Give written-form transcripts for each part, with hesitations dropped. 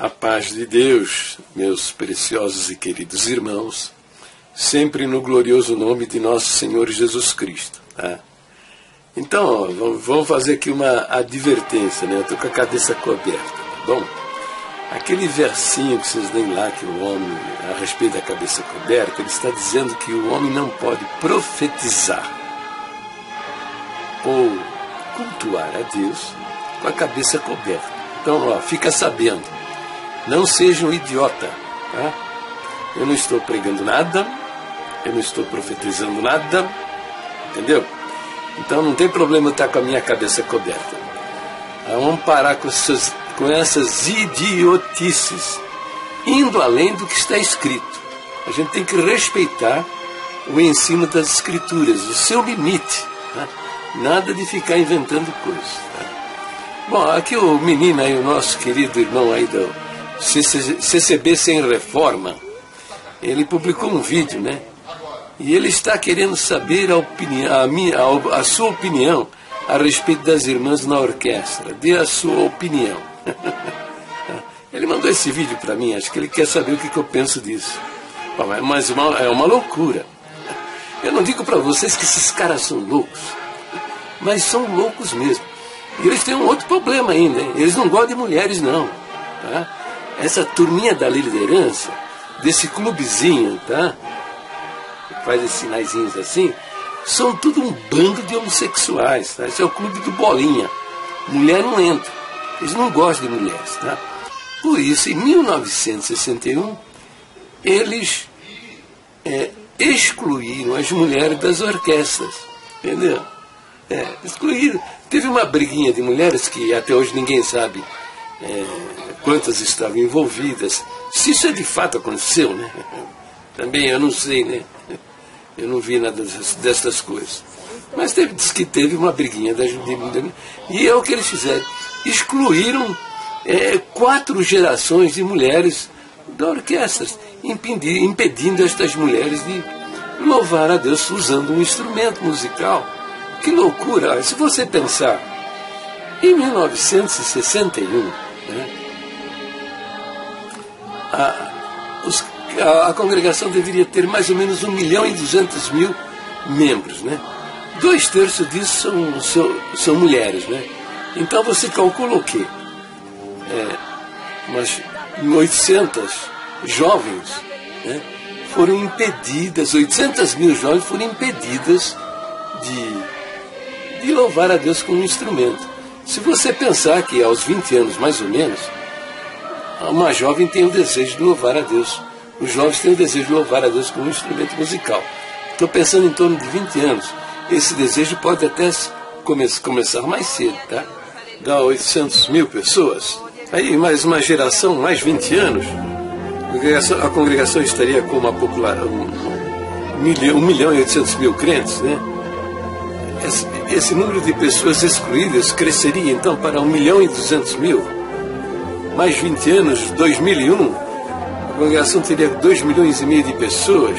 A paz de Deus, meus preciosos e queridos irmãos, sempre no glorioso nome de nosso Senhor Jesus Cristo. Tá? Então, vamos fazer aqui uma advertência, né? Eu estou com a cabeça coberta, tá bom? Aquele versinho que vocês leem lá, que o homem, a respeito da cabeça coberta, ele está dizendo que o homem não pode profetizar ou cultuar a Deus com a cabeça coberta. Então, ó, fica sabendo, não seja um idiota, tá? Eu não estou pregando nada, eu não estou profetizando nada, entendeu? Então não tem problema eu estar com a minha cabeça coberta. Vamos parar com essas idiotices, indo além do que está escrito. A gente tem que respeitar o ensino das Escrituras, o seu limite, tá? Nada de ficar inventando coisas, tá? Bom, aqui o menino aí, o nosso querido irmão aí do CCB Sem Reforma, ele publicou um vídeo, né? E ele está querendo saber a sua opinião a respeito das irmãs na orquestra. Dê a sua opinião. Ele mandou esse vídeo para mim, acho que ele quer saber o que eu penso disso. Mas é uma loucura. Eu não digo para vocês que esses caras são loucos, mas são loucos mesmo. E eles têm um outro problema ainda, hein? Eles não gostam de mulheres, não. Tá? Essa turminha da liderança, desse clubezinho, tá? Que faz esses sinaizinhos assim, são tudo um bando de homossexuais, tá? Esse é o clube do Bolinha. Mulher não entra. Eles não gostam de mulheres, tá? Por isso, em 1961, eles excluíram as mulheres das orquestras. Entendeu? Excluíram. Teve uma briguinha de mulheres que até hoje ninguém sabe quantas estavam envolvidas. Se isso de fato aconteceu, né? Também eu não sei, né? Eu não vi nada dessas coisas. Mas diz que teve uma briguinha da mulheres. E é o que eles fizeram. Excluíram 4 gerações de mulheres da orquestra, impedindo estas mulheres de louvar a Deus usando um instrumento musical. Que loucura! Se você pensar, em 1961, né, a congregação deveria ter mais ou menos 1.200.000 membros, né? 2/3 disso são mulheres, né? Então você calcula o quê? Umas 800 jovens, né, foram impedidas, 800.000 jovens foram impedidas de louvar a Deus com um instrumento. Se você pensar que aos 20 anos, mais ou menos, uma jovem tem o desejo de louvar a Deus. Os jovens têm o desejo de louvar a Deus com um instrumento musical. Estou pensando em torno de 20 anos. Esse desejo pode até começar mais cedo, tá? Dá 800.000 pessoas. Aí mais uma geração, mais 20 anos, a congregação estaria com uma população, 1.800.000 crentes, né? Esse número de pessoas excluídas cresceria então para 1.200.000. Mais 20 anos, 2001, a congregação teria 2,5 milhões de pessoas.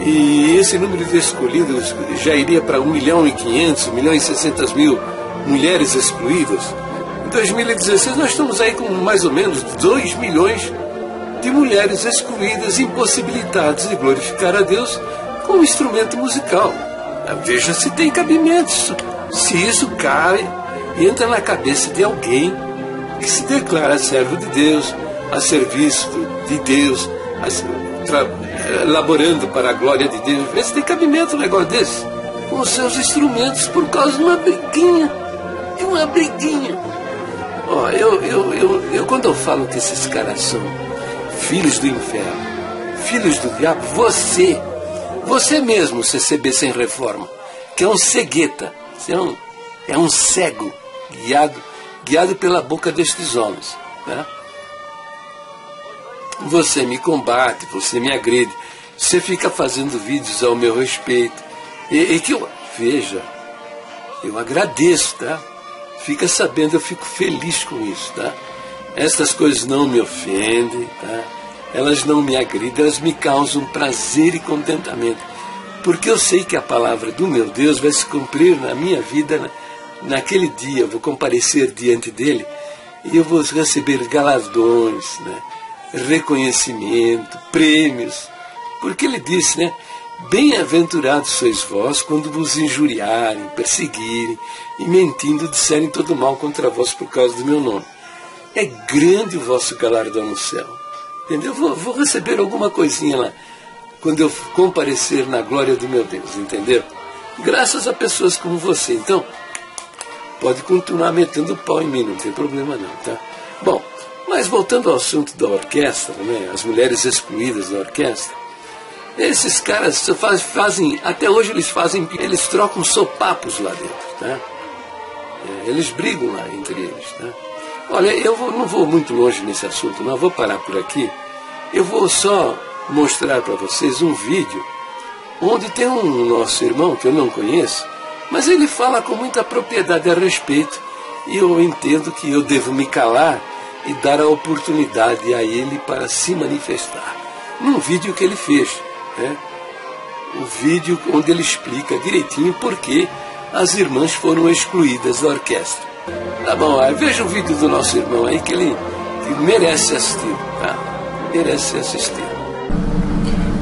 E esse número de excluídos já iria para 1.500.000, 1.600.000 mulheres excluídas. Em 2016 nós estamos aí com mais ou menos 2 milhões de mulheres excluídas, impossibilitadas de glorificar a Deus com um instrumento musical. Veja se tem cabimento, se isso cai e entra na cabeça de alguém que se declara servo de Deus, a serviço de Deus, laborando para a glória de Deus. Vê se tem cabimento um negócio desse, com os seus instrumentos, por causa de uma briguinha. Ó, eu quando eu falo que esses caras são filhos do inferno, filhos do diabo, você mesmo, CCB Sem Reforma, que é um cegueta, é um cego, guiado pela boca destes homens, né? Você me combate, você me agride, você fica fazendo vídeos ao meu respeito, e que veja, eu agradeço, tá? Fica sabendo, eu fico feliz com isso, tá? Essas coisas não me ofendem, tá? Elas não me agridem, elas me causam prazer e contentamento, porque eu sei que a palavra do meu Deus vai se cumprir na minha vida, naquele dia eu vou comparecer diante dele, e eu vou receber galardões, né? Reconhecimento, prêmios, porque ele disse, né? Bem-aventurados sois vós quando vos injuriarem, perseguirem e mentindo disserem todo mal contra vós por causa do meu nome. É grande o vosso galardão no céu. Entendeu? Vou receber alguma coisinha lá quando eu comparecer na glória do meu Deus, entendeu? Graças a pessoas como você. Então, pode continuar metendo pau em mim, não tem problema não, tá? Bom, mas voltando ao assunto da orquestra, né? As mulheres excluídas da orquestra, esses caras fazem, até hoje eles trocam sopapos lá dentro, tá? Eles brigam lá entre eles, tá? Olha, não vou muito longe nesse assunto, não, vou parar por aqui. Eu vou só mostrar para vocês um vídeo onde tem um nosso irmão que eu não conheço, mas ele fala com muita propriedade a respeito, e eu entendo que eu devo me calar e dar a oportunidade a ele para se manifestar. Num vídeo que ele fez, né? O vídeo onde ele explica direitinho por que as irmãs foram excluídas da orquestra. Tá bom, veja o vídeo do nosso irmão aí que ele merece assistir, tá? Merece assistir.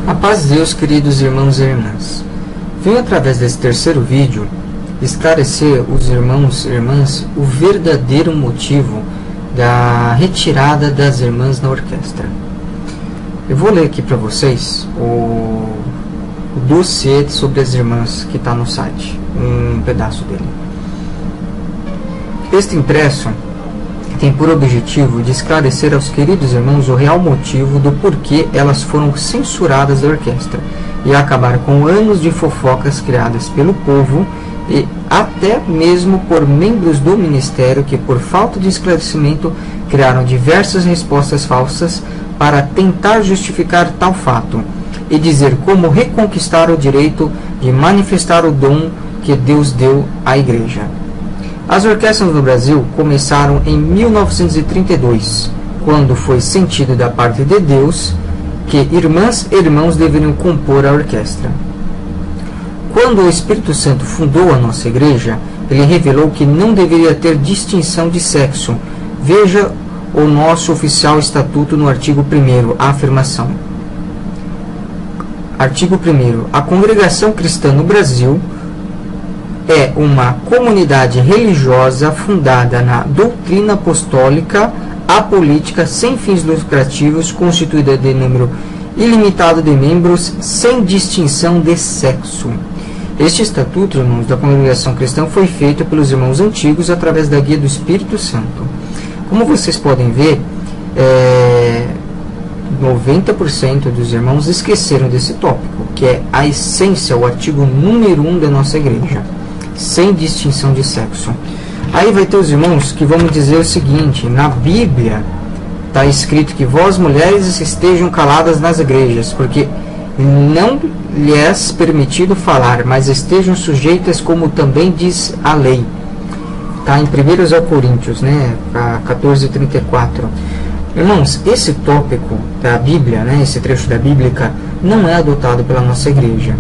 A paz de Deus, queridos irmãos e irmãs. Venho através desse terceiro vídeo esclarecer os irmãos e irmãs o verdadeiro motivo da retirada das irmãs na orquestra. Eu vou ler aqui para vocês o dossiê sobre as irmãs que está no site, um pedaço dele. Este impresso tem por objetivo de esclarecer aos queridos irmãos o real motivo do porquê elas foram censuradas da orquestra e acabar com anos de fofocas criadas pelo povo e até mesmo por membros do ministério que, por falta de esclarecimento, criaram diversas respostas falsas para tentar justificar tal fato e dizer como reconquistar o direito de manifestar o dom que Deus deu à igreja. As orquestras no Brasil começaram em 1932, quando foi sentido da parte de Deus que irmãs e irmãos deveriam compor a orquestra. Quando o Espírito Santo fundou a nossa igreja, ele revelou que não deveria ter distinção de sexo. Veja o nosso oficial estatuto no artigo 1º, a afirmação. Artigo 1º. A congregação cristã no Brasil é uma comunidade religiosa fundada na doutrina apostólica, apolítica, sem fins lucrativos, constituída de número ilimitado de membros, sem distinção de sexo. Este estatuto, irmãos, da congregação cristã foi feito pelos irmãos antigos através da guia do Espírito Santo. Como vocês podem ver, 90% dos irmãos esqueceram desse tópico, que é a essência, o artigo número 1 da nossa igreja, sem distinção de sexo. Aí vai ter os irmãos que vão me dizer o seguinte: na Bíblia está escrito que vós mulheres estejam caladas nas igrejas, porque não lhes é permitido falar, mas estejam sujeitas, como também diz a lei. Está em 1 Coríntios, né, 14:34. Irmãos, esse tópico da Bíblia, né, esse trecho da Bíblia, não é adotado pela nossa igreja.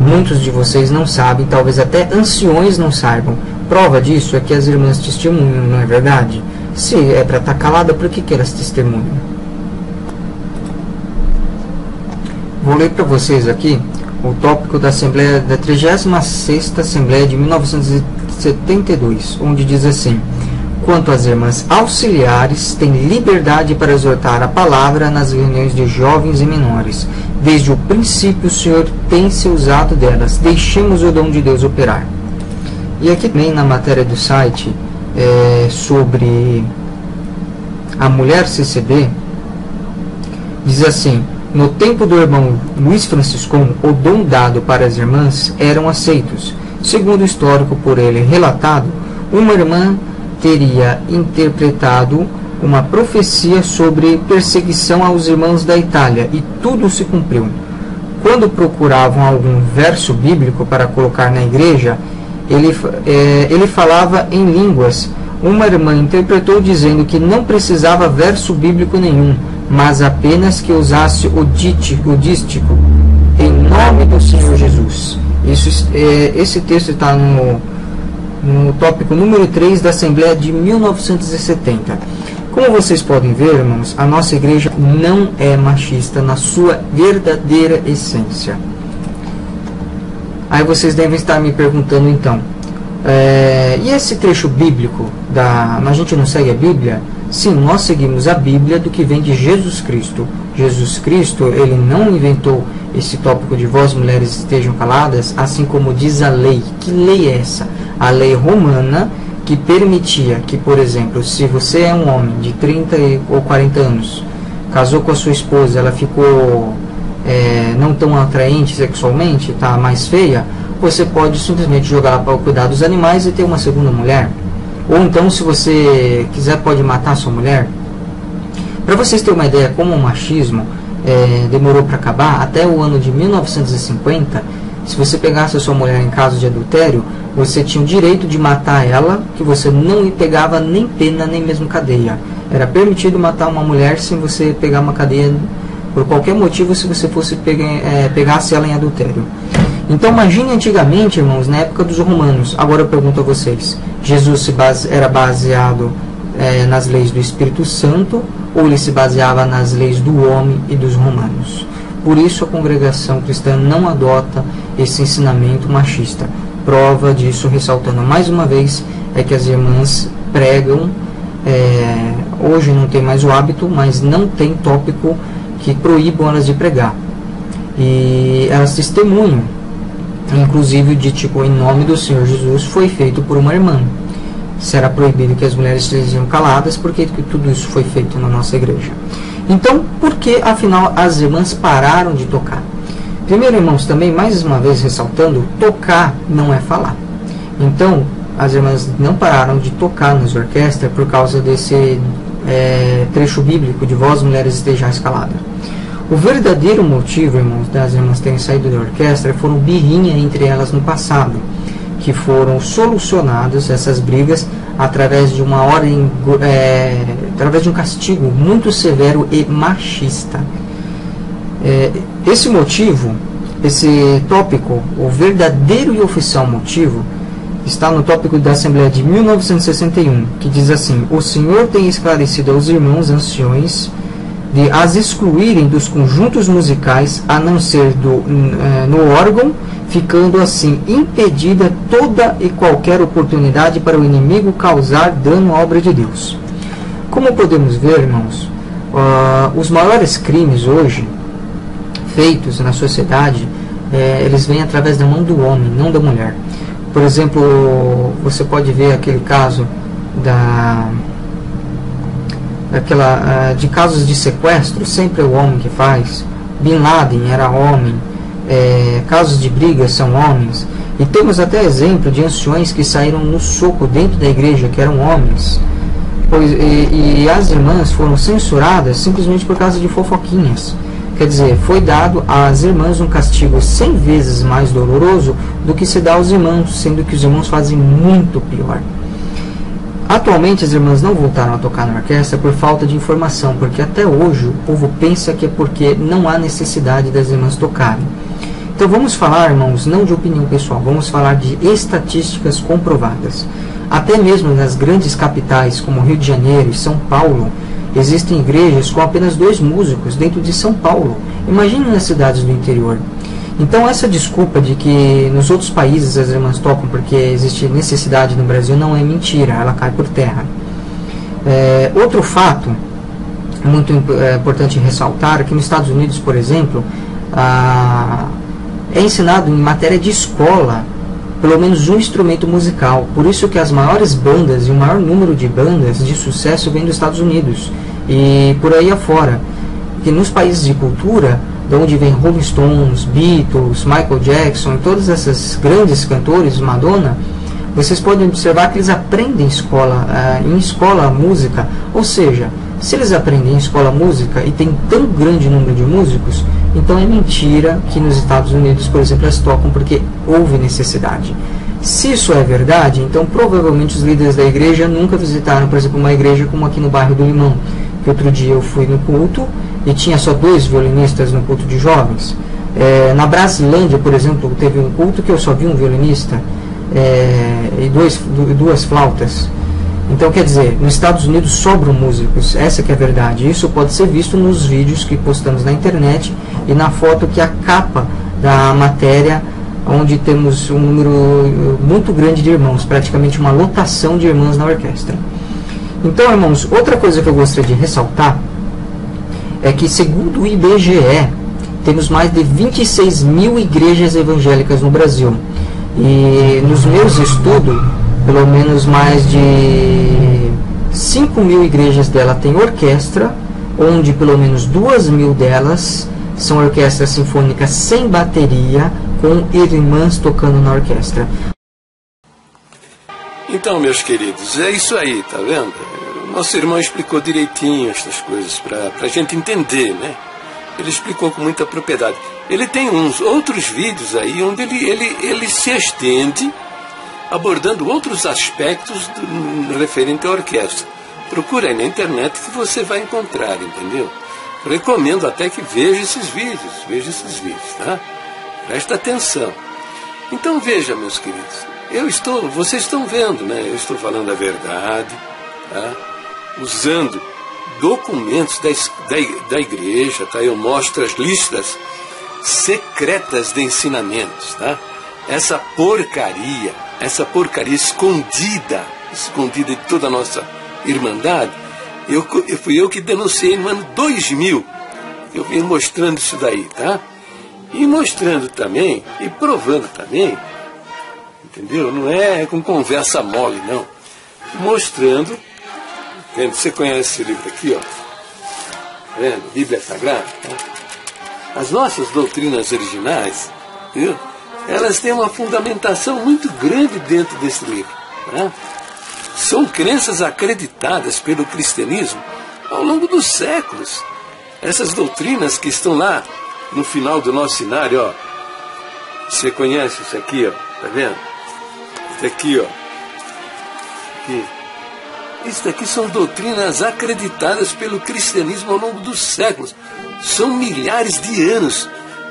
Muitos de vocês não sabem, talvez até anciões não saibam. Prova disso é que as irmãs testemunham, não é verdade? Se é para estar calada, por que elas testemunham? Vou ler para vocês aqui o tópico da Assembleia, da 36ª Assembleia de 1972, onde diz assim: quanto às irmãs auxiliares, têm liberdade para exortar a palavra nas reuniões de jovens e menores. Desde o princípio o Senhor tem se usado delas. Deixemos o dom de Deus operar. E aqui também na matéria do site sobre a mulher CCB, diz assim: no tempo do irmão Luiz Franciscão, o dom dado para as irmãs eram aceitos. Segundo o histórico por ele relatado, uma irmã teria interpretado uma profecia sobre perseguição aos irmãos da Itália, e tudo se cumpriu. Quando procuravam algum verso bíblico para colocar na igreja, ele falava em línguas. Uma irmã interpretou dizendo que não precisava verso bíblico nenhum, mas apenas que usasse o dístico, em nome do Senhor Jesus. Esse texto está no tópico número 3 da Assembleia de 1970. Como vocês podem ver, irmãos, a nossa igreja não é machista na sua verdadeira essência. Aí vocês devem estar me perguntando então, e esse trecho bíblico, a gente não segue a Bíblia? Sim, nós seguimos a Bíblia do que vem de Jesus Cristo. Jesus Cristo, ele não inventou esse tópico de vós mulheres estejam caladas, assim como diz a lei. Que lei é essa? A lei romana, que permitia que, por exemplo, se você é um homem de 30 ou 40 anos, casou com a sua esposa, ela ficou não tão atraente sexualmente, tá mais feia, você pode simplesmente jogar ela para cuidar dos animais e ter uma segunda mulher. Ou então, se você quiser, pode matar a sua mulher. Para vocês terem uma ideia como o machismo demorou para acabar, até o ano de 1950, se você pegasse a sua mulher em caso de adultério, você tinha o direito de matar ela, que você não pegava nem pena, nem mesmo cadeia. Era permitido matar uma mulher sem você pegar uma cadeia por qualquer motivo, se você fosse pegasse ela em adultério. Então imagine antigamente, irmãos, na época dos romanos. Agora eu pergunto a vocês, Jesus era baseado nas leis do Espírito Santo, ou ele se baseava nas leis do homem e dos romanos? Por isso a congregação cristã não adota esse ensinamento machista. Prova disso, ressaltando mais uma vez, é que as irmãs pregam, hoje não tem mais o hábito, mas não tem tópico que proíbam elas de pregar. E elas testemunham, inclusive de tipo, em nome do Senhor Jesus foi feito por uma irmã. Será proibido que as mulheres estejam caladas, porque tudo isso foi feito na nossa igreja. Então, por que afinal as irmãs pararam de tocar? Primeiro, irmãos, também mais uma vez ressaltando, tocar não é falar. Então, as irmãs não pararam de tocar nas orquestras por causa desse trecho bíblico de vós mulheres estejais caladas. O verdadeiro motivo, irmãos, das irmãs terem saído da orquestra foram birrinha entre elas no passado, que foram solucionadas essas brigas através de uma ordem, através de um castigo muito severo e machista. Esse motivo, esse tópico, o verdadeiro e oficial motivo, está no tópico da Assembleia de 1961, que diz assim: o Senhor tem esclarecido aos irmãos anciões de as excluírem dos conjuntos musicais, a não ser no órgão, ficando assim impedida toda e qualquer oportunidade para o inimigo causar dano à obra de Deus. Como podemos ver, irmãos, os maiores crimes hoje feitos na sociedade, eles vêm através da mão do homem, não da mulher. Por exemplo, você pode ver aquele caso de casos de sequestro, sempre é o homem que faz. Bin Laden era homem, casos de brigas são homens, e temos até exemplo de anciões que saíram no soco dentro da igreja, que eram homens, e as irmãs foram censuradas simplesmente por causa de fofoquinhas. Quer dizer, foi dado às irmãs um castigo 100 vezes mais doloroso do que se dá aos irmãos, sendo que os irmãos fazem muito pior. Atualmente as irmãs não voltaram a tocar na orquestra por falta de informação, porque até hoje o povo pensa que é porque não há necessidade das irmãs tocarem. Então vamos falar, irmãos, não de opinião pessoal, vamos falar de estatísticas comprovadas. Até mesmo nas grandes capitais como Rio de Janeiro e São Paulo, existem igrejas com apenas 2 músicos dentro de São Paulo. Imagine nas cidades do interior. Então essa desculpa de que nos outros países as irmãs tocam porque existe necessidade no Brasil não é mentira, ela cai por terra. Outro fato muito importante ressaltar é que nos Estados Unidos, por exemplo, é ensinado em matéria de escola pelo menos um instrumento musical. Por isso que as maiores bandas e o maior número de bandas de sucesso vem dos Estados Unidos e por aí afora. Porque nos países de cultura, de onde vem Rolling Stones, Beatles, Michael Jackson, todos esses grandes cantores, Madonna, vocês podem observar que eles aprendem em escola música. Ou seja, se eles aprendem em escola música e tem tão grande número de músicos, então é mentira que nos Estados Unidos, por exemplo, eles tocam porque houve necessidade. Se isso é verdade, então provavelmente os líderes da igreja nunca visitaram, por exemplo, uma igreja como aqui no bairro do Limão, que outro dia eu fui no culto e tinha só 2 violinistas no culto de jovens. Na Brasilândia, por exemplo, teve um culto que eu só vi um violinista e 2 flautas. Então, quer dizer, nos Estados Unidos sobram músicos, essa que é a verdade. Isso pode ser visto nos vídeos que postamos na internet e na foto que é a capa da matéria, onde temos um número muito grande de irmãos, praticamente uma lotação de irmãs na orquestra. Então, irmãos, outra coisa que eu gostaria de ressaltar é que, segundo o IBGE, temos mais de 26 mil igrejas evangélicas no Brasil. E nos meus estudos, pelo menos mais de 5 mil igrejas dela têm orquestra, onde pelo menos 2 mil delas são orquestras sinfônicas sem bateria, com irmãs tocando na orquestra. Então, meus queridos, é isso aí, tá vendo? O nosso irmão explicou direitinho estas coisas para a gente entender, né? Ele explicou com muita propriedade. Ele tem uns outros vídeos aí onde ele se estende abordando outros aspectos referente à orquestra. Procura aí na internet que você vai encontrar, entendeu? Recomendo até que veja esses vídeos, tá? Presta atenção. Então veja, meus queridos, vocês estão vendo, né? Eu estou falando a verdade, tá? Usando documentos da igreja, tá? Eu mostro as listas secretas de ensinamentos, tá? Essa porcaria escondida de toda a nossa irmandade, fui eu que denunciei no ano 2000. Eu vim mostrando isso daí, tá? E mostrando também, e provando também, entendeu? Não é com conversa mole, não. Mostrando, vendo? Você conhece esse livro aqui, ó? Tá vendo? Bíblia Sagrada, tá? As nossas doutrinas originais, viu? Elas têm uma fundamentação muito grande dentro desse livro, tá? São crenças acreditadas pelo cristianismo ao longo dos séculos. Essas doutrinas que estão lá no final do nosso cenário, ó. Você conhece isso aqui, ó? Tá vendo? Isso aqui, ó. Aqui. Isso aqui são doutrinas acreditadas pelo cristianismo ao longo dos séculos. São milhares de anos.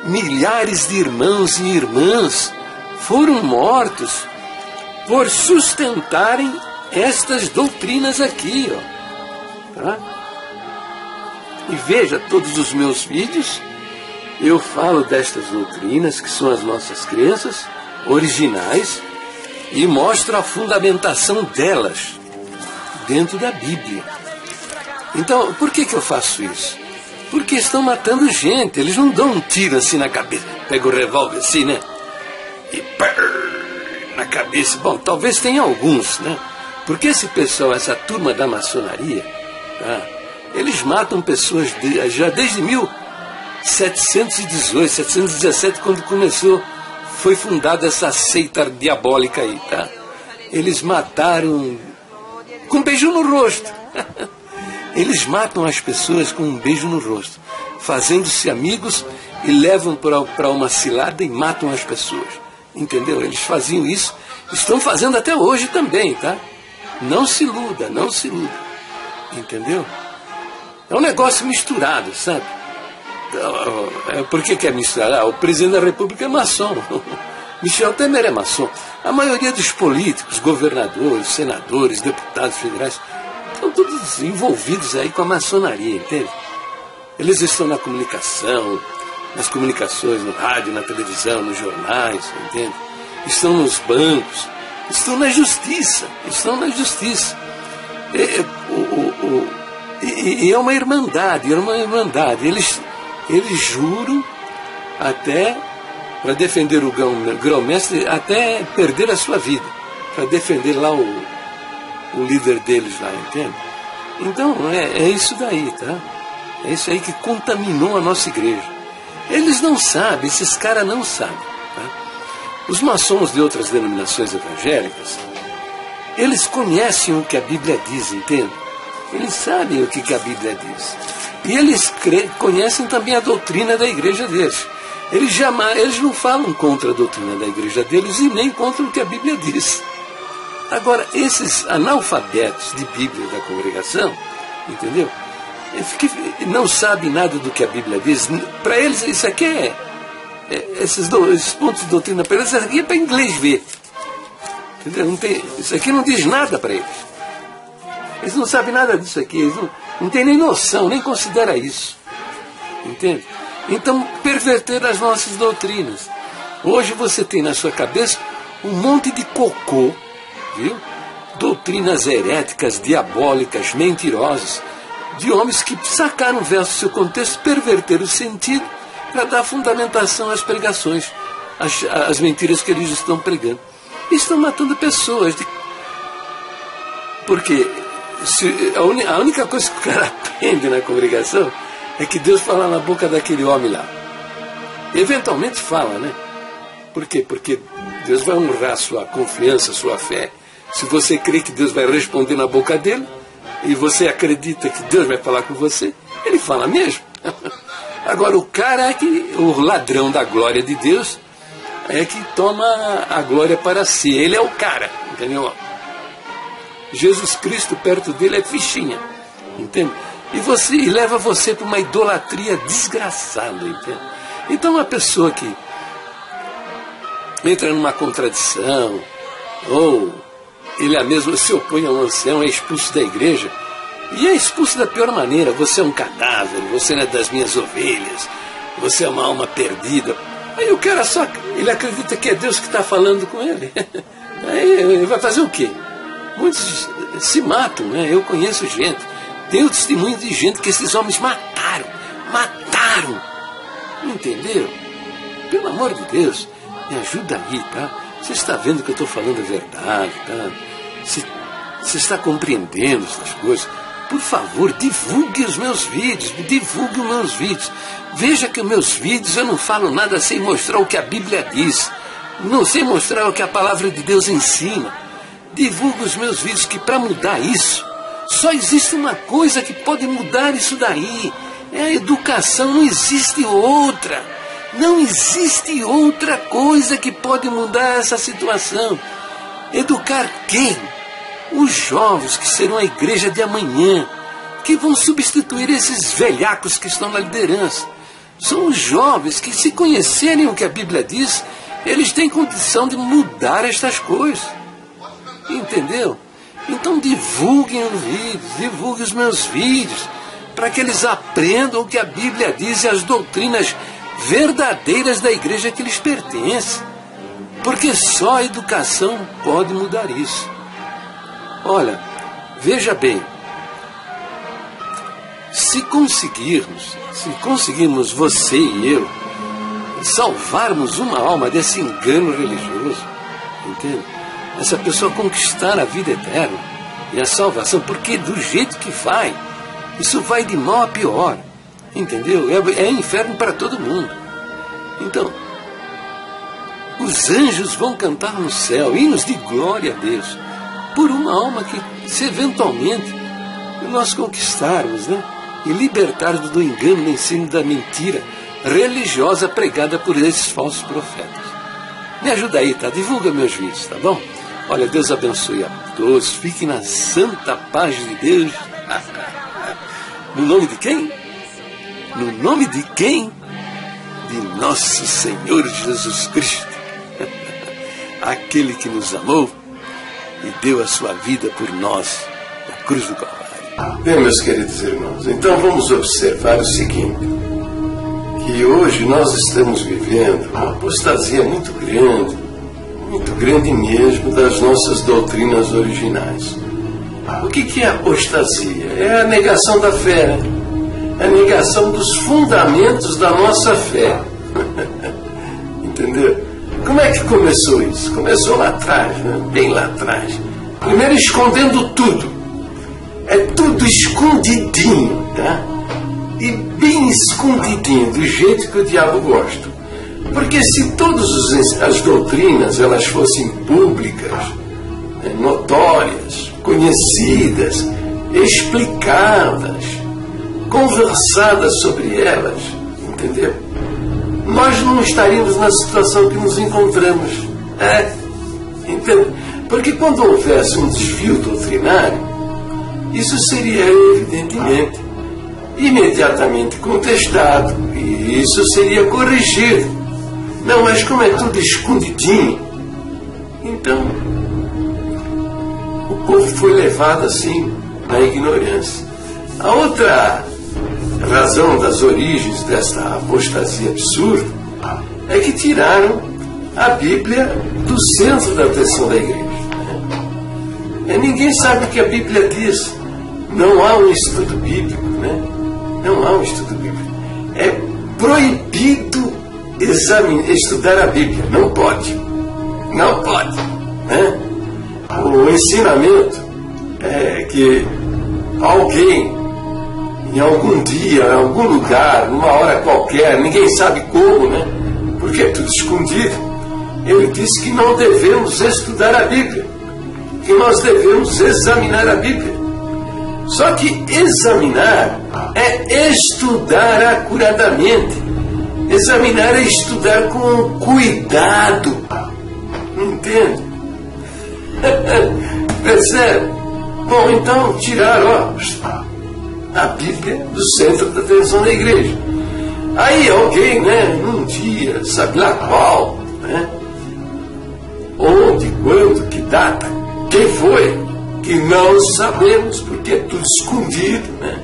Milhares de irmãos e irmãs foram mortos por sustentarem estas doutrinas aqui, ó. Tá? E veja todos os meus vídeos. Eu falo destas doutrinas, que são as nossas crenças originais, e mostro a fundamentação delas dentro da Bíblia. Então, por que eu faço isso? Porque estão matando gente. Eles não dão um tiro assim na cabeça. Pega o revólver assim, né? E na cabeça. Bom, talvez tenha alguns, né? Porque esse pessoal, essa turma da maçonaria, tá? Eles matam pessoas já desde 1718, 717, quando foi fundada essa seita diabólica aí, tá? Eles mataram com um beijo no rosto. Eles matam as pessoas com um beijo no rosto, fazendo-se amigos e levam para uma cilada e matam as pessoas. Entendeu? Eles faziam isso, estão fazendo até hoje também, tá? Não se iluda, não se iluda. Entendeu? É um negócio misturado, sabe? Por que é misturado? O presidente da República é maçom. Michel Temer é maçom. A maioria dos políticos, governadores, senadores, deputados federais, estão todos envolvidos aí com a maçonaria, entende? Eles estão na comunicação, nas comunicações, no rádio, na televisão, nos jornais, entende? Estão nos bancos, estão na justiça, E é uma irmandade, Eles juram até para defender o grão-mestre, até perder a sua vida, para defender lá o líder deles lá, entende? Então, é isso daí, tá? É isso aí que contaminou a nossa igreja. Eles não sabem, esses caras não sabem, tá? Os maçons de outras denominações evangélicas, eles conhecem o que a Bíblia diz, entende? Eles sabem o que a Bíblia diz. E eles conhecem também a doutrina da igreja deles. Eles não falam contra a doutrina da igreja deles e nem contra o que a Bíblia diz. Agora, esses analfabetos de Bíblia da congregação, entendeu? Não sabem nada do que a Bíblia diz. Para eles, isso aqui esses pontos de doutrina, para eles, isso aqui é para inglês ver. Entendeu? Isso aqui não diz nada para eles. Eles não sabem nada disso aqui, eles não têm nem noção, nem consideram isso. Entende? Então, perverter as nossas doutrinas. Hoje você tem na sua cabeça um monte de cocô, viu? Doutrinas heréticas, diabólicas, mentirosas, de homens que sacaram o verso do seu contexto, perverteram o sentido para dar fundamentação às pregações, às mentiras que eles estão pregando. E estão matando pessoas. Porque a única coisa que o cara aprende na congregação é que Deus fala na boca daquele homem lá. Eventualmente fala, né? Por quê? Porque Deus vai honrar sua confiança, sua fé. Se você crê que Deus vai responder na boca dele, e você acredita que Deus vai falar com você, ele fala mesmo. Agora, o cara é que, o ladrão da glória de Deus, é que toma a glória para si. Ele é o cara, entendeu? Jesus Cristo perto dele é fichinha, entende? E leva você para uma idolatria desgraçada, entende? Então, uma pessoa que entra numa contradição, ou ele mesmo se opõe a um ancião, é expulso da igreja, e é expulso da pior maneira. Você é um cadáver, você não é das minhas ovelhas, você é uma alma perdida. Aí o cara ele acredita que é Deus que está falando com ele. Aí ele vai fazer o quê? Muitos se matam, né? Eu conheço gente, tenho testemunho de gente que esses homens mataram, entendeu? Pelo amor de Deus, me ajuda aí, tá? Você está vendo que eu estou falando a verdade, tá? Você está compreendendo essas coisas? Por favor, divulgue os meus vídeos, Veja que os meus vídeos eu não falo nada sem mostrar o que a Bíblia diz, não sei mostrar o que a palavra de Deus ensina. Divulgue os meus vídeos, que para mudar isso, só existe uma coisa que pode mudar isso daí, é a educação, não existe outra. Não existe outra coisa que pode mudar essa situação. Educar quem? Os jovens que serão a igreja de amanhã, que vão substituir esses velhacos que estão na liderança. São os jovens que, se conhecerem o que a Bíblia diz, eles têm condição de mudar estas coisas. Entendeu? Então divulguem os vídeos, divulguem os meus vídeos, para que eles aprendam o que a Bíblia diz e as doutrinas verdadeiras da igreja que lhes pertence. Porque só a educação pode mudar isso. Olha, veja bem, se conseguirmos você e eu salvarmos uma alma desse engano religioso, entende? Essa pessoa conquistar a vida eterna e a salvação, porque do jeito que vai, isso vai de mal a pior, entendeu? É inferno para todo mundo. Então, os anjos vão cantar no céu hinos de glória a Deus por uma alma que, se eventualmente nós conquistarmos, né, e libertarmos do engano, do ensino, da mentira religiosa pregada por esses falsos profetas. Me ajuda aí, tá? Divulga meus vídeos, tá bom? Olha, Deus abençoe a todos. Fiquem na santa paz de Deus. No nome de quem? No nome de quem? De nosso Senhor Jesus Cristo. Aquele que nos amou e deu a sua vida por nós na cruz do Calvário. Bem, meus queridos irmãos, então vamos observar o seguinte, que hoje nós estamos vivendo uma apostasia muito grande mesmo, das nossas doutrinas originais. O que é apostasia? É a negação da fé, né? É a negação dos fundamentos da nossa fé. Entendeu? Como é que começou isso? Começou lá atrás, né? Bem lá atrás. Primeiro escondendo tudo. É tudo escondidinho, tá? E bem escondidinho, do jeito que o diabo gosta. Porque se todas as doutrinas elas fossem públicas, notórias, conhecidas, explicadas, conversadas sobre elas, entendeu? Nós não estaríamos na situação que nos encontramos. Entendeu? Porque quando houvesse um desvio doutrinário, isso seria evidentemente imediatamente contestado, e isso seria corrigido. Não, mas como é tudo escondidinho, então o povo foi levado assim na ignorância. A outra razão das origens desta apostasia absurda é que tiraram a Bíblia do centro da atenção da igreja. Ninguém sabe o que a Bíblia diz. Não há um estudo bíblico, né? Não há um estudo bíblico. É proibido estudar a Bíblia. Não pode. Não pode. Né? O ensinamento é que alguém, em algum dia, em algum lugar, numa hora qualquer, ninguém sabe como, né? Porque é tudo escondido. Ele disse que não devemos estudar a Bíblia, que nós devemos examinar a Bíblia. Só que examinar é estudar acuradamente. Examinar é estudar com cuidado. Entende? Percebe? Bom, então tiraram a Bíblia do centro da atenção da igreja. Aí alguém, né, num dia, sabe lá qual, né, onde, quando, que data, quem foi, que não sabemos, porque é tudo escondido, né?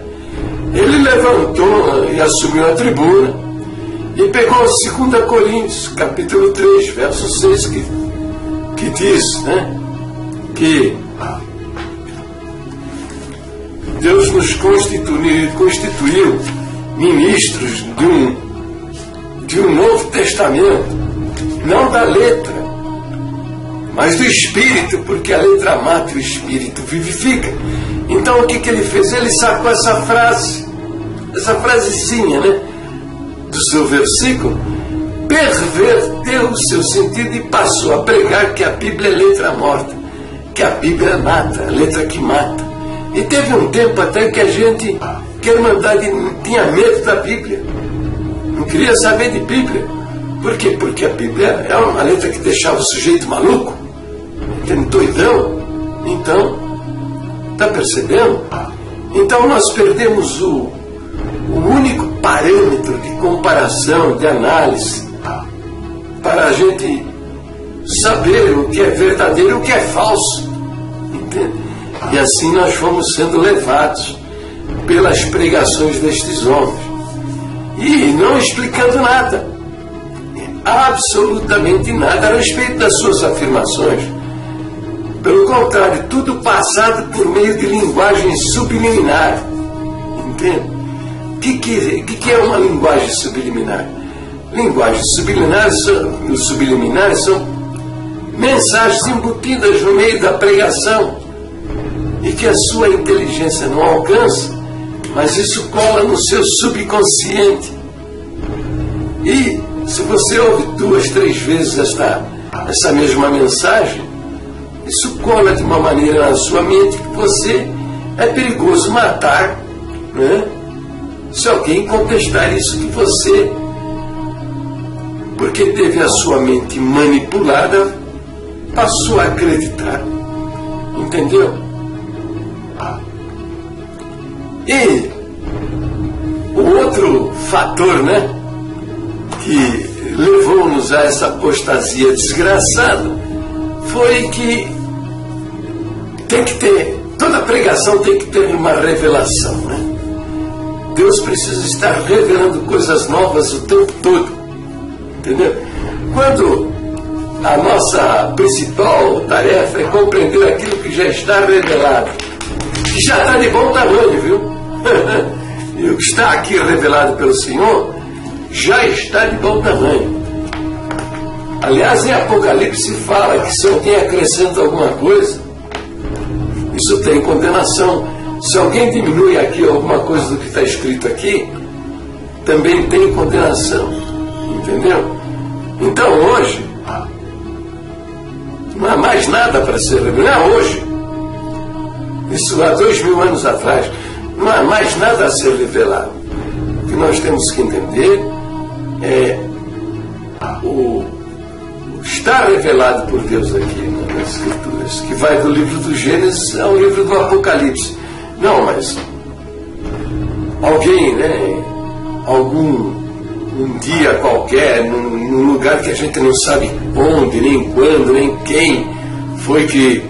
Ele levantou e assumiu a tribuna e pegou 2 Coríntios, capítulo 3, verso 6, que diz, né, que Deus nos constituiu ministros de um novo testamento, não da letra, mas do Espírito, porque a letra mata e o Espírito vivifica. Então o que ele fez? Ele sacou essa frasezinha, né, do seu versículo, perverteu o seu sentido e passou a pregar que a Bíblia é letra morta, que a Bíblia mata, a letra que mata. E teve um tempo até que a gente, que a Irmandade tinha medo da Bíblia, não queria saber de Bíblia. Por quê? Porque a Bíblia é uma letra que deixava o sujeito maluco, doidão. Então, está percebendo? Então nós perdemos o único parâmetro de comparação, de análise, para a gente saber o que é verdadeiro e o que é falso. Entende? E assim nós fomos sendo levados pelas pregações destes homens. E não explicando nada, absolutamente nada a respeito das suas afirmações. Pelo contrário, tudo passado por meio de linguagem subliminar. Entende? O que é uma linguagem subliminar? Linguagens subliminares são mensagens embutidas no meio da pregação e que a sua inteligência não alcança, mas isso cola no seu subconsciente. E se você ouve 2, 3 vezes essa mesma mensagem, isso cola de uma maneira na sua mente que você é perigoso matar, né? Se alguém contestar isso que você, porque teve a sua mente manipulada, passou a acreditar. Entendeu? E o outro fator, né, que levou-nos a essa apostasia desgraçada foi que tem que ter, toda pregação tem que ter uma revelação, né? Deus precisa estar revelando coisas novas o tempo todo, entendeu? Quando a nossa principal tarefa é compreender aquilo que já está revelado, que já está de bom tamanho, viu? E o que está aqui revelado pelo Senhor já está de bom tamanho. Aliás, em Apocalipse fala que se alguém acrescenta alguma coisa, isso tem condenação. Se alguém diminui aqui alguma coisa do que está escrito aqui, também tem condenação. Entendeu? Então hoje não há mais nada para ser revelado. Não é hoje. Isso há 2000 anos atrás. Não há mais nada a ser revelado. O que nós temos que entender é o está revelado por Deus aqui nas Escrituras, que vai do livro do Gênesis ao livro do Apocalipse. Não, mas alguém, né, um dia qualquer, num lugar que a gente não sabe onde, nem quando, nem quem foi que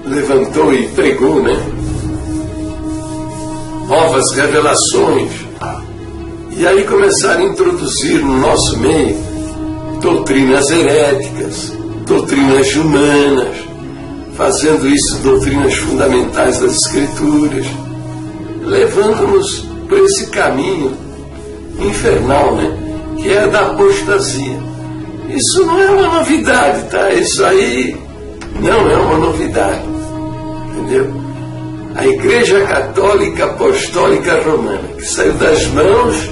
levantou e pregou, né? Novas revelações. E aí começaram a introduzir no nosso meio doutrinas heréticas, doutrinas humanas, fazendo isso doutrinas fundamentais das Escrituras, levando-nos por esse caminho infernal, né? Que é da apostasia. Isso não é uma novidade, tá? Isso aí não é uma novidade, entendeu? A Igreja Católica Apostólica Romana, que saiu das mãos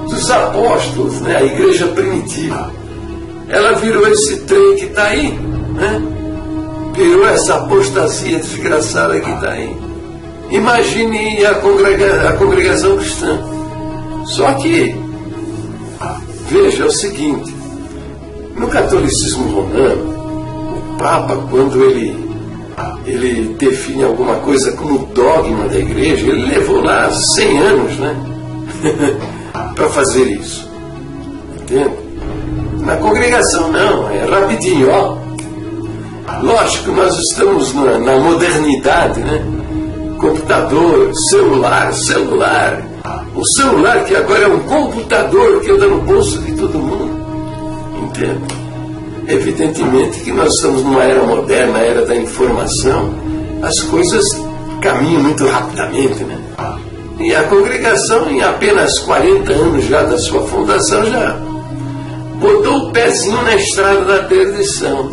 dos apóstolos, né? A Igreja primitiva, ela virou esse trem que está aí, né? Virou essa apostasia desgraçada que está aí. Imagine a congregação cristã. Só que, veja, é o seguinte, no catolicismo romano, o Papa, quando ele define alguma coisa como dogma da igreja, ele levou lá 100 anos, né? Para fazer isso. Entende? Na congregação não, é rapidinho, ó. Lógico, nós estamos na modernidade, né? Computador, celular. O celular que agora é um computador que anda no bolso de todo mundo. Entende? Evidentemente que nós estamos numa era moderna, a era da informação. As coisas caminham muito rapidamente, né? E a congregação, em apenas 40 anos já da sua fundação, já botou o pezinho na estrada da perdição.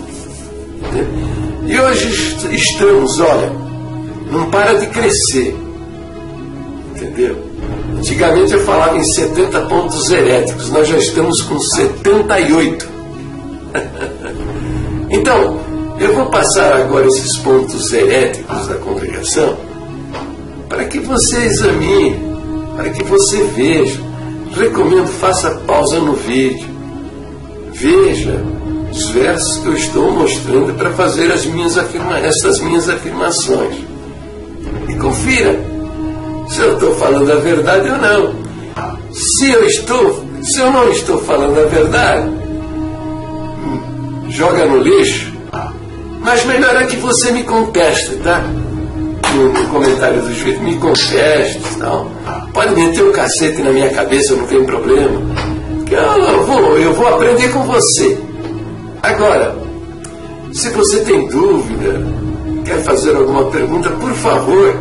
Entende? E hoje estamos, olha, não para de crescer. Entendeu? Antigamente eu falava em 70 pontos heréticos, nós já estamos com 78. Então, eu vou passar agora esses pontos heréticos da congregação para que você examine, para que você veja. Recomendo, faça pausa no vídeo, veja os versos que eu estou mostrando para fazer essas minhas afirmações e confira se eu estou falando a verdade ou não. Se eu não estou falando a verdade, joga no lixo, mas melhor é que você me conteste, tá? No comentário do vídeo, me conteste, tal. Pode meter o cacete na minha cabeça, não tem problema. Eu vou aprender com você. Agora, se você tem dúvida, quer fazer alguma pergunta, por favor,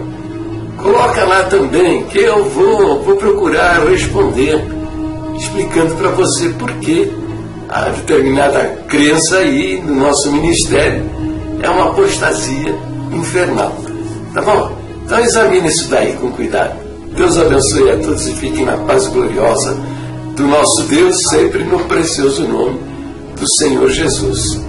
coloca lá também, que eu vou procurar responder, explicando para você por que a determinada crença aí no nosso ministério é uma apostasia infernal. Tá bom? Então examine isso daí com cuidado. Deus abençoe a todos e fiquem na paz gloriosa do nosso Deus, sempre no precioso nome do Senhor Jesus.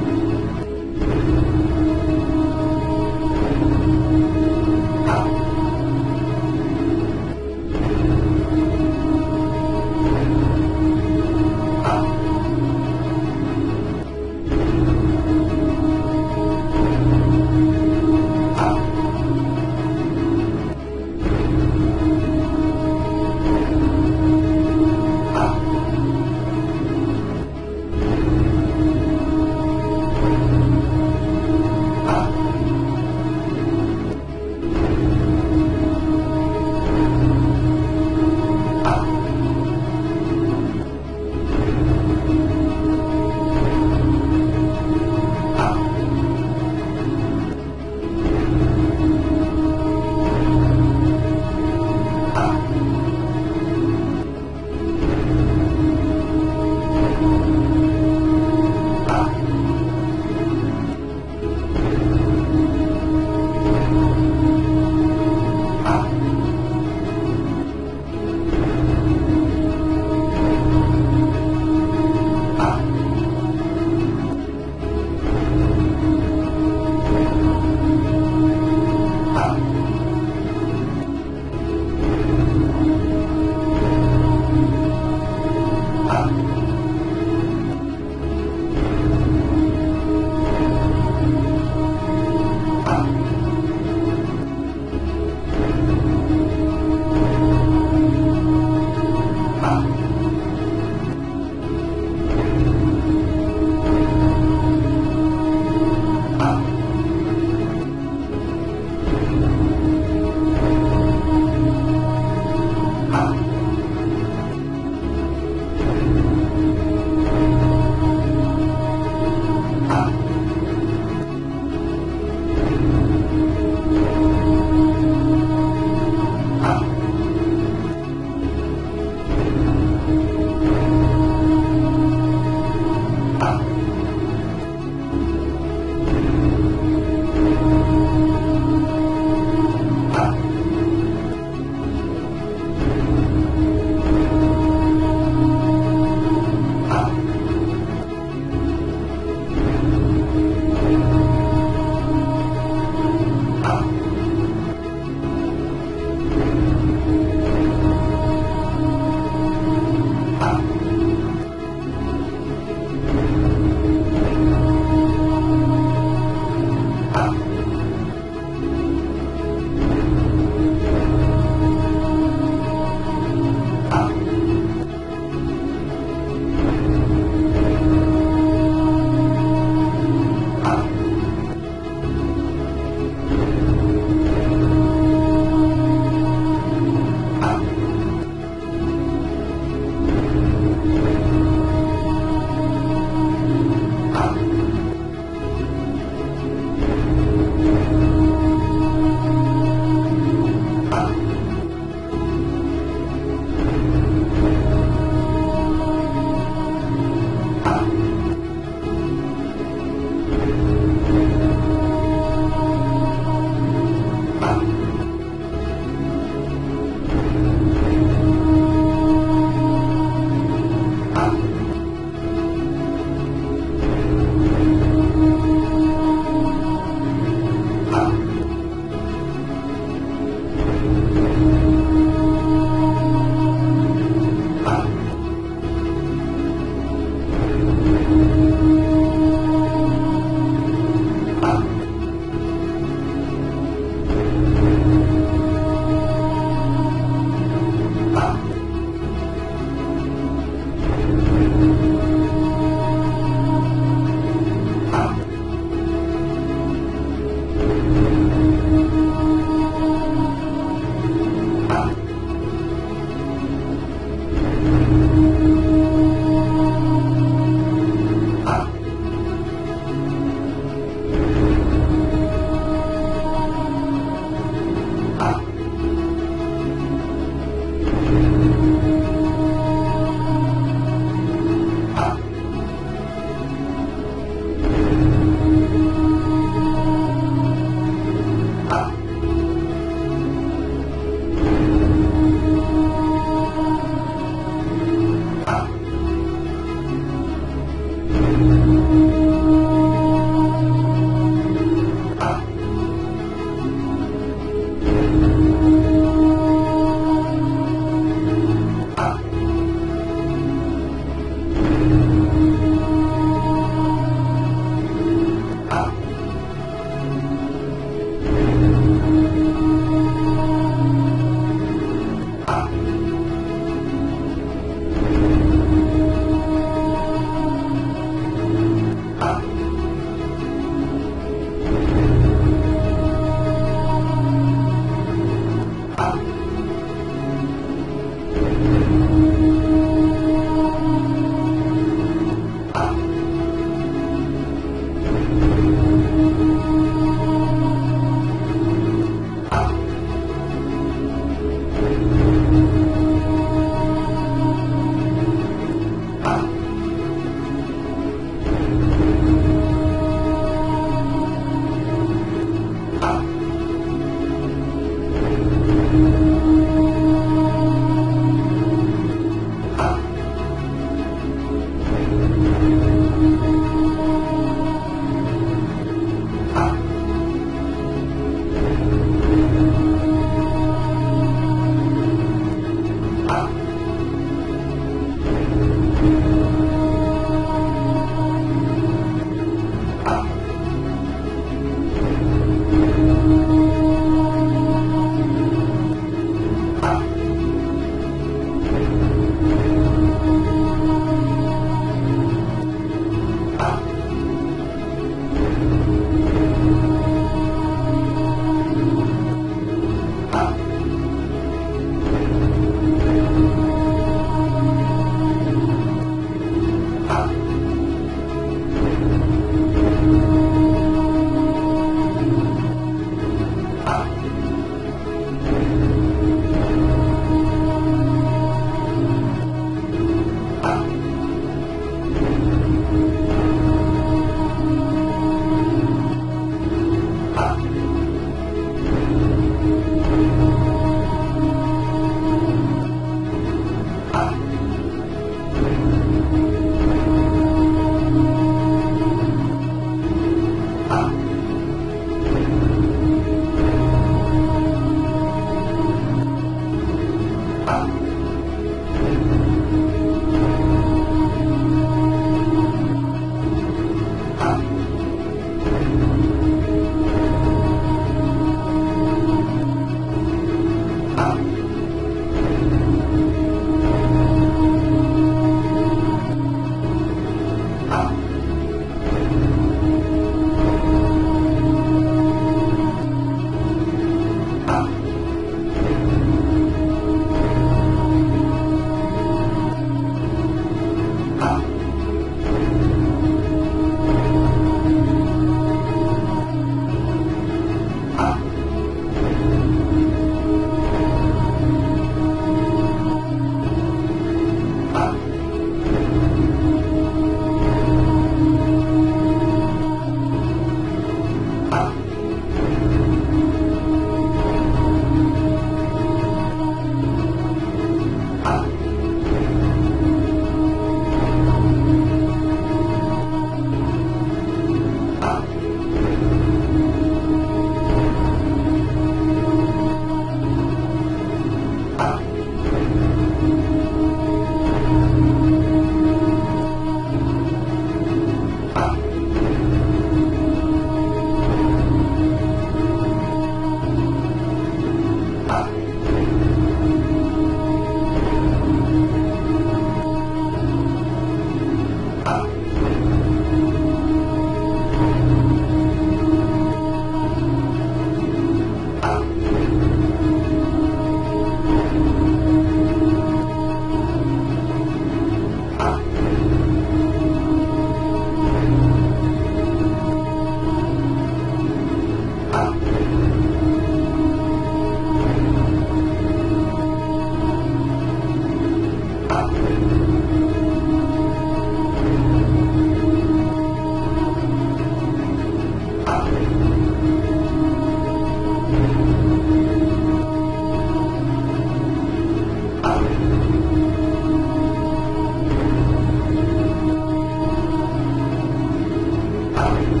Tchau.